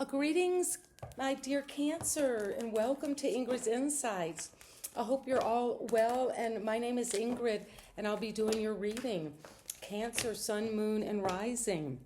Greetings, my dear Cancer, and welcome to Ingrid's Insights. I hope you're all well, and my name is Ingrid, and I'll be doing your reading. Cancer, Sun, Moon, and Rising.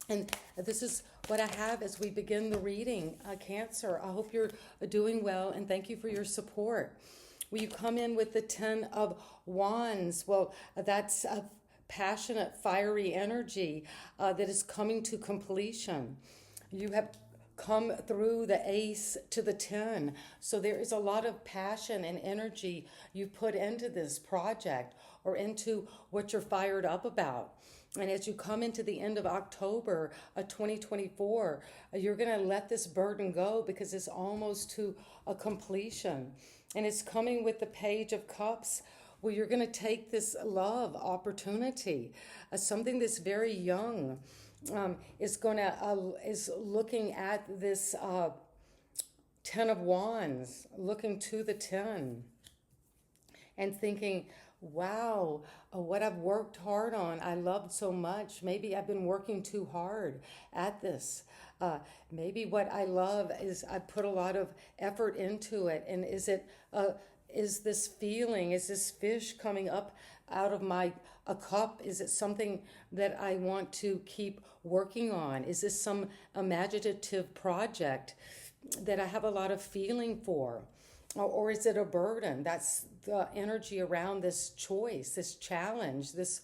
And this is what I have as we begin the reading. Cancer, I hope you're doing well, and thank you for your support. Will you come in with the 10 of Wands? Well, that's a passionate, fiery energy that is coming to completion. You have come through the ace to the 10. So there is a lot of passion and energy you put into this project or into what you're fired up about. And as you come into the end of October of 2024, you're going to let this burden go because it's almost to a completion. And it's coming with the Page of Cups, where you're going to take this love opportunity, something that's very young, is looking at this 10 of Wands, looking to the 10 and thinking, wow, what I've worked hard on, I loved so much. Maybe I've been working too hard at this. Maybe what I love is I put a lot of effort into it. And is this feeling, is this fish coming up out of a cup? Is it something that I want to keep working on? Is this some imaginative project that I have a lot of feeling for? Or is it a burden? That's the energy around this choice, this challenge, this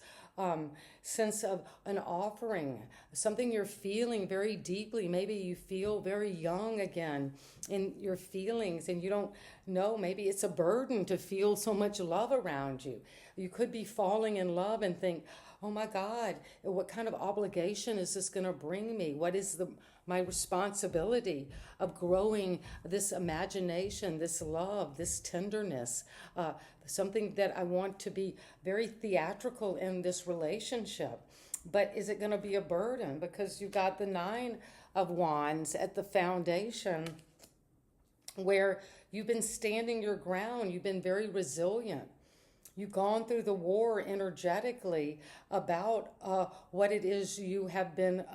sense of an offering, something you're feeling very deeply. Maybe you feel very young again in your feelings and you don't know. Maybe it's a burden to feel so much love around you. You could be falling in love and think, oh my God, what kind of obligation is this going to bring me? What is my responsibility of growing this imagination, this love, this tenderness, something that I want to be very theatrical in this relationship. But is it going to be a burden? Because you got the 9 of Wands at the foundation where you've been standing your ground. You've been very resilient. You've gone through the war energetically about what it is you have been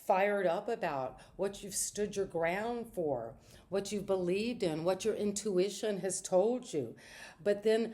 fired up about, what you've stood your ground for, what you've believed in, what your intuition has told you. But then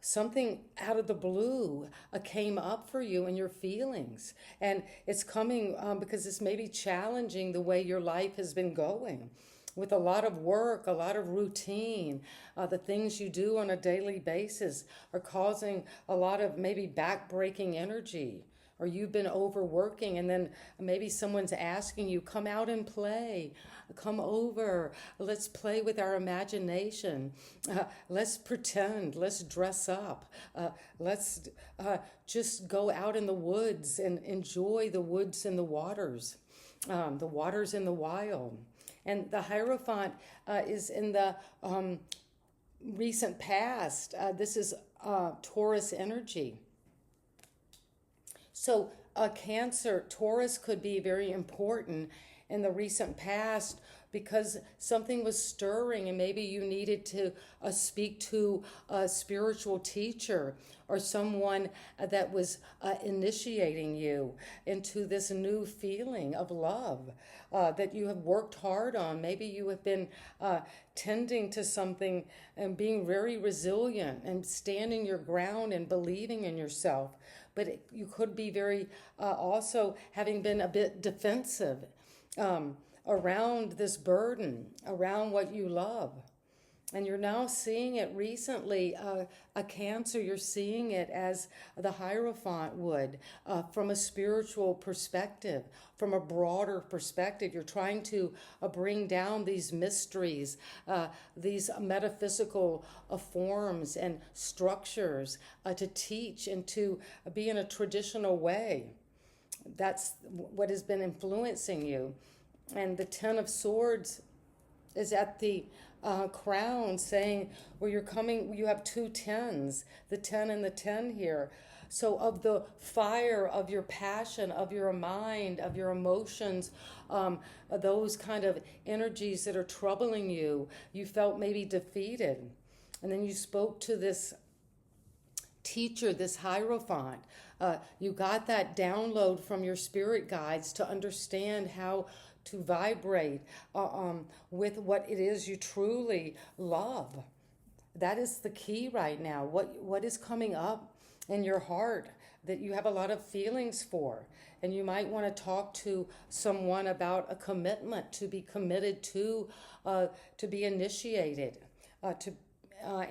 something out of the blue came up for you in your feelings. And it's coming because it's maybe challenging the way your life has been going. With a lot of work, a lot of routine, the things you do on a daily basis are causing a lot of maybe back-breaking energy. Or you've been overworking and then maybe someone's asking you, come out and play, come over, let's play with our imagination, let's pretend, let's dress up, let's just go out in the woods and enjoy the woods and the waters in the wild. And the Hierophant is in the recent past. This is Taurus energy. So Cancer, Taurus could be very important in the recent past because something was stirring and maybe you needed to speak to a spiritual teacher or someone that was initiating you into this new feeling of love that you have worked hard on. Maybe you have been tending to something and being very resilient and standing your ground and believing in yourself. But you could be very also having been a bit defensive around this burden, around what you love. And you're now seeing it recently, a Cancer, you're seeing it as the Hierophant would, from a spiritual perspective, from a broader perspective. You're trying to bring down these mysteries, these metaphysical forms and structures to teach and to be in a traditional way. That's what has been influencing you. And the 10 of Swords is at the crown saying, well, you have 2 10s, the 10 and the 10 here. So of the fire of your passion, of your mind, of your emotions, those kind of energies that are troubling you, you felt maybe defeated. And then you spoke to this teacher, this Hierophant. You got that download from your spirit guides to understand how to vibrate with what it is you truly love. That is the key right now. What is coming up in your heart that you have a lot of feelings for? And you might want to talk to someone about a commitment, to be committed to be initiated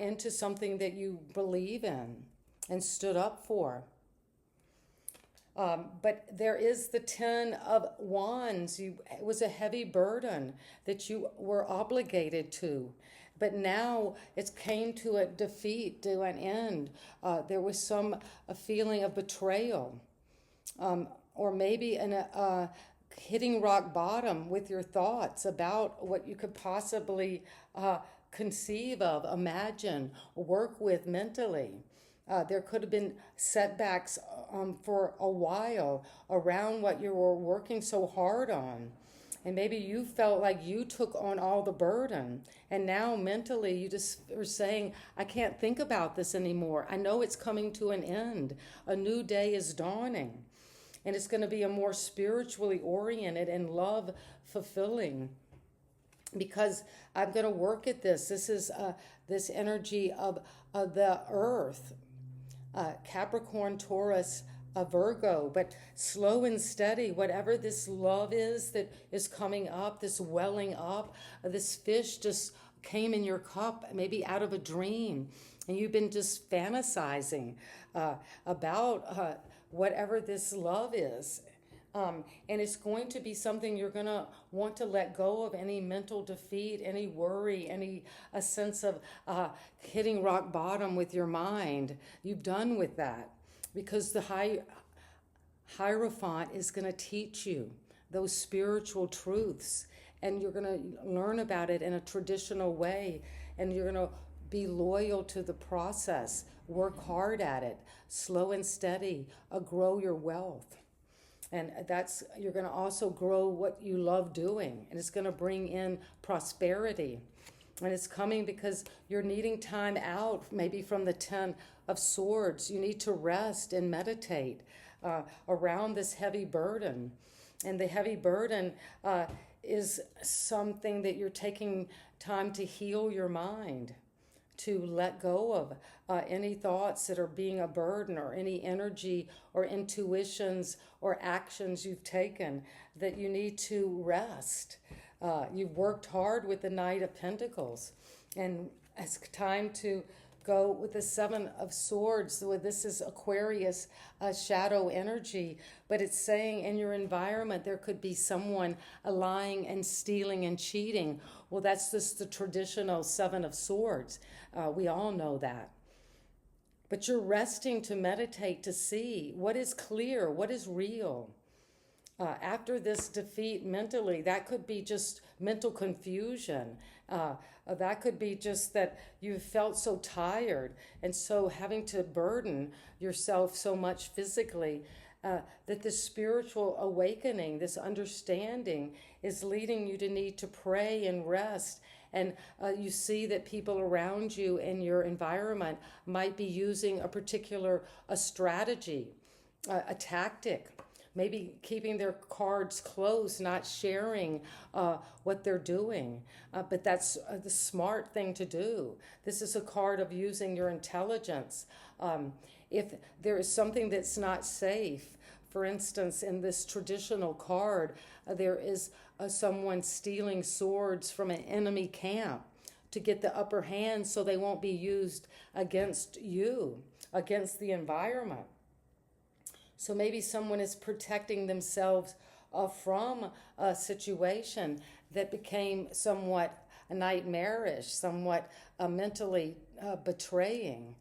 into something that you believe in and stood up for. But there is the Ten of Wands. It was a heavy burden that you were obligated to. But now it came to a defeat, to an end. There was a feeling of betrayal. Or maybe hitting rock bottom with your thoughts about what you could possibly conceive of, imagine, work with mentally. There could have been setbacks for a while around what you were working so hard on. And maybe you felt like you took on all the burden. And now mentally you just are saying, I can't think about this anymore. I know it's coming to an end. A new day is dawning. And it's going to be a more spiritually oriented and love fulfilling. Because I'm going to work at this. This is this energy of the earth. Capricorn, Taurus, Virgo, but slow and steady, whatever this love is that is coming up, this welling up, this fish just came in your cup, maybe out of a dream, and you've been just fantasizing about whatever this love is. And it's going to be something you're going to want to let go of, any mental defeat, any worry, a sense of hitting rock bottom with your mind. You've done with that, because the Hierophant is going to teach you those spiritual truths, and you're going to learn about it in a traditional way, and you're going to be loyal to the process, work hard at it, slow and steady, grow your wealth. And you're going to also grow what you love doing, and it's going to bring in prosperity. And it's coming because you're needing time out, maybe from the Ten of Swords. You need to rest and meditate around this heavy burden. And the heavy burden is something that you're taking time to heal your mind, to let go of any thoughts that are being a burden, or any energy or intuitions or actions you've taken that you need to rest. You've worked hard with the Knight of Pentacles, and it's time to go with the Seven of Swords. This is Aquarius shadow energy, but it's saying in your environment there could be someone lying and stealing and cheating. Well, that's just the traditional Seven of Swords. We all know that. But you're resting to meditate, to see what is clear, what is real. After this defeat mentally, that could be just mental confusion. That could be just that you felt so tired, and so having to burden yourself so much physically, that this spiritual awakening, this understanding, is leading you to need to pray and rest. And you see that people around you in your environment might be using a particular strategy, a tactic. Maybe keeping their cards close, not sharing what they're doing. But that's the smart thing to do. This is a card of using your intelligence. If there is something that's not safe, for instance, in this traditional card, there is someone stealing swords from an enemy camp to get the upper hand so they won't be used against you, against the environment. So maybe someone is protecting themselves from a situation that became somewhat nightmarish, somewhat mentally betraying,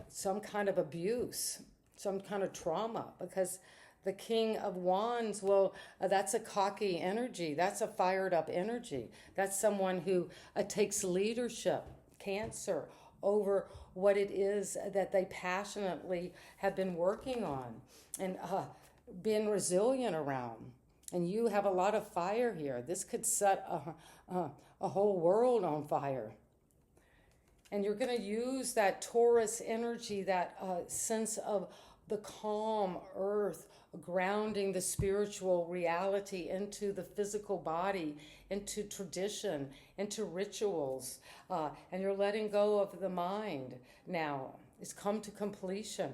some kind of abuse, some kind of trauma. Because the King of Wands, well, that's a cocky energy. That's a fired up energy. That's someone who takes leadership, Cancer, over what it is that they passionately have been working on and been resilient around. And you have a lot of fire here. This could set a whole world on fire. And you're going to use that Taurus energy, that sense of the calm earth grounding the spiritual reality into the physical body, into tradition, into rituals, and you're letting go of the mind now. It's come to completion.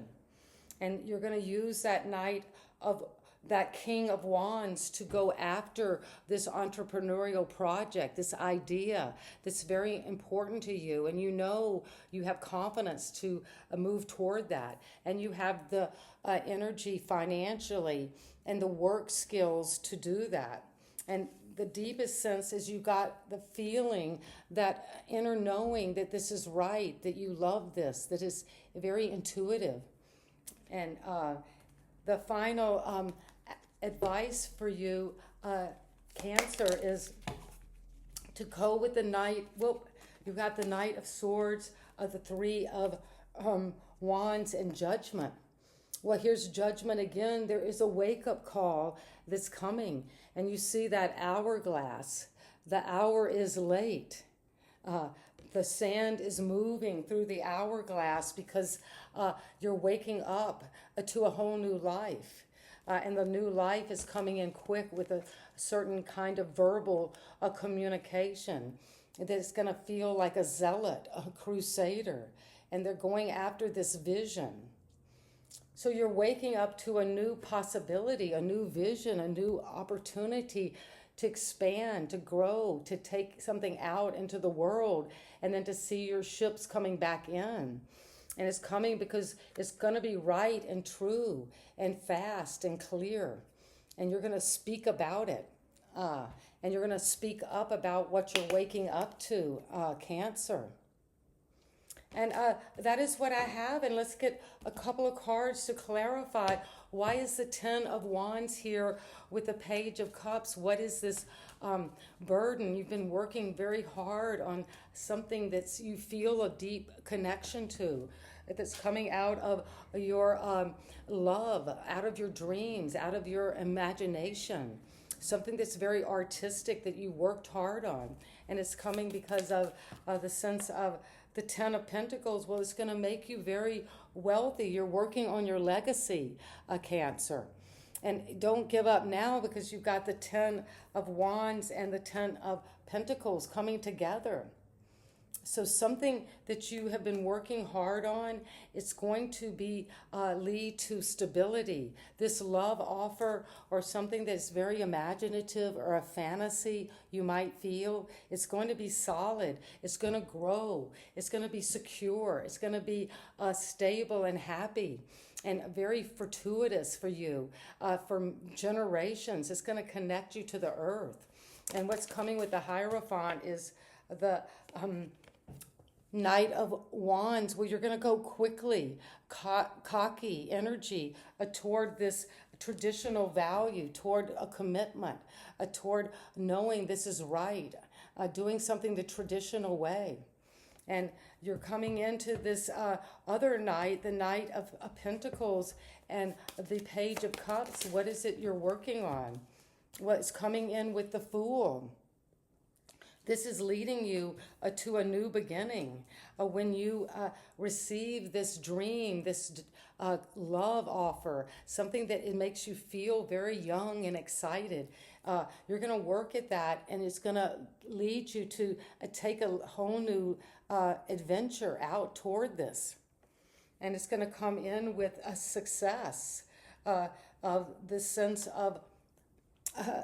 And you're going to use that night of that King of Wands to go after this entrepreneurial project, this idea that's very important to you. And you know you have confidence to move toward that. And you have the energy financially and the work skills to do that. And the deepest sense is you got the feeling, that inner knowing that this is right, that you love this, that is very intuitive. And the final advice for you, Cancer, is to go with the Knight. Well, you've got the Knight of Swords, the Three of Wands, and Judgment. Well, here's Judgment again. There is a wake-up call that's coming, and you see that hourglass. The hour is late. The sand is moving through the hourglass because you're waking up to a whole new life. And the new life is coming in quick with a certain kind of verbal communication that's going to feel like a zealot, a crusader. And they're going after this vision. So you're waking up to a new possibility, a new vision, a new opportunity to expand, to grow, to take something out into the world, and then to see your ships coming back in. And it's coming because it's going to be right and true and fast and clear. And you're going to speak about it. And you're going to speak up about what you're waking up to, Cancer. And that is what I have. And let's get a couple of cards to clarify. Why is the Ten of Wands here with the Page of Cups? What is this burden? You've been working very hard on something that you feel a deep connection to, that's coming out of your love, out of your dreams, out of your imagination. Something that's very artistic that you worked hard on. And it's coming because of the sense of the Ten of Pentacles. Well, it's going to make you very wealthy. You're working on your legacy, Cancer. And don't give up now, because you've got the Ten of Wands and the Ten of Pentacles coming together. So something that you have been working hard on, it's going to be lead to stability. This love offer, or something that's very imaginative, or a fantasy you might feel, it's going to be solid. It's going to grow. It's going to be secure. It's going to be stable and happy, and very fortuitous for you for generations. It's going to connect you to the earth. And what's coming with the Hierophant is the Knight of Wands, where you're going to go quickly, cocky energy toward this traditional value, toward a commitment, toward knowing this is right, doing something the traditional way. And you're coming into this other Knight, the Knight of Pentacles and the Page of Cups. What is it you're working on? What's coming in with the Fool? This is leading you to a new beginning. When you receive this dream, this love offer, something that it makes you feel very young and excited, you're going to work at that, and it's going to lead you to take a whole new adventure out toward this. And it's going to come in with a success of this sense of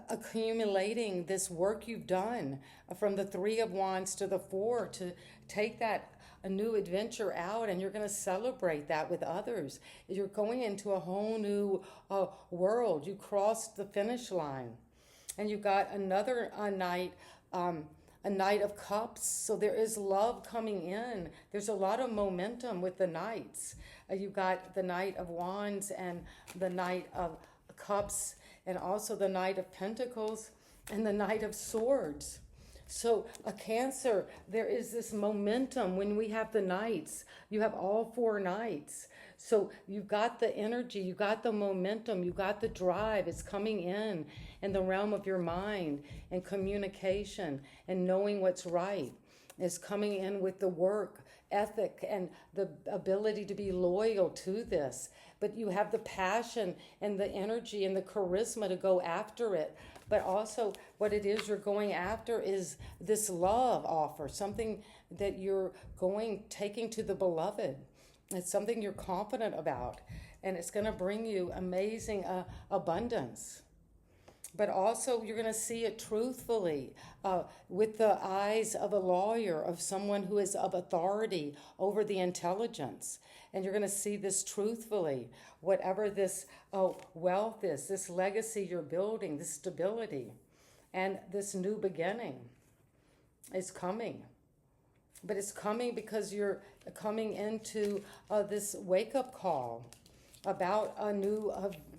accumulating this work you've done from the Three of Wands to the Four, to take that a new adventure out, and you're going to celebrate that with others. You're going into a whole new world. You crossed the finish line. And you've got another Knight, a Knight of Cups. So there is love coming in. There's a lot of momentum with the Knights. You've got the Knight of Wands and the Knight of Cups, and also the Knight of Pentacles and the Knight of Swords. So a Cancer, there is this momentum. When we have the Knights, you have all four Knights. So you've got the energy, you've got the momentum, you've got the drive. It's coming in the realm of your mind and communication and knowing what's right. is coming in with the work ethic and the ability to be loyal to this. But you have the passion and the energy and the charisma to go after it. But also, what it is you're going after is this love offer, something that you're taking to the beloved. It's something you're confident about, and it's going to bring you amazing abundance. But also, you're going to see it truthfully with the eyes of a lawyer, of someone who is of authority over the intelligence. And you're going to see this truthfully, whatever this wealth is, this legacy you're building, this stability, and this new beginning is coming. But it's coming because you're coming into this wake-up call about a new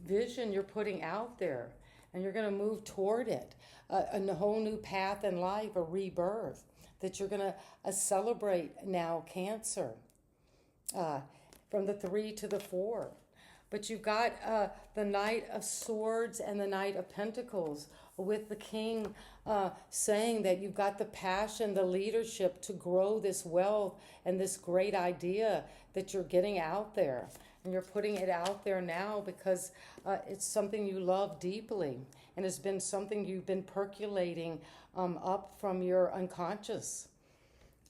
vision you're putting out there. And you're going to move toward it, a whole new path in life, a rebirth, that you're going to celebrate now, Cancer, from the 3 to the 4. But you've got the Knight of Swords and the Knight of Pentacles, with the King saying that you've got the passion, the leadership to grow this wealth and this great idea that you're getting out there. And you're putting it out there now because it's something you love deeply, and it's been something you've been percolating up from your unconscious.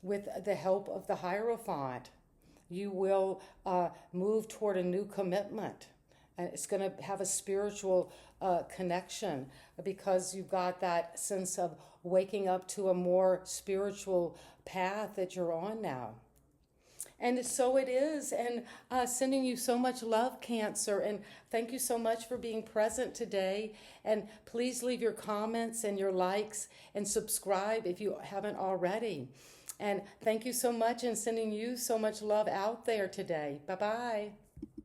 With the help of the Hierophant, you will move toward a new commitment. And it's going to have a spiritual connection because you've got that sense of waking up to a more spiritual path that you're on now. And so it is, and sending you so much love, Cancer, and thank you so much for being present today. And please leave your comments and your likes and subscribe if you haven't already. And thank you so much, and sending you so much love out there today. Bye-bye.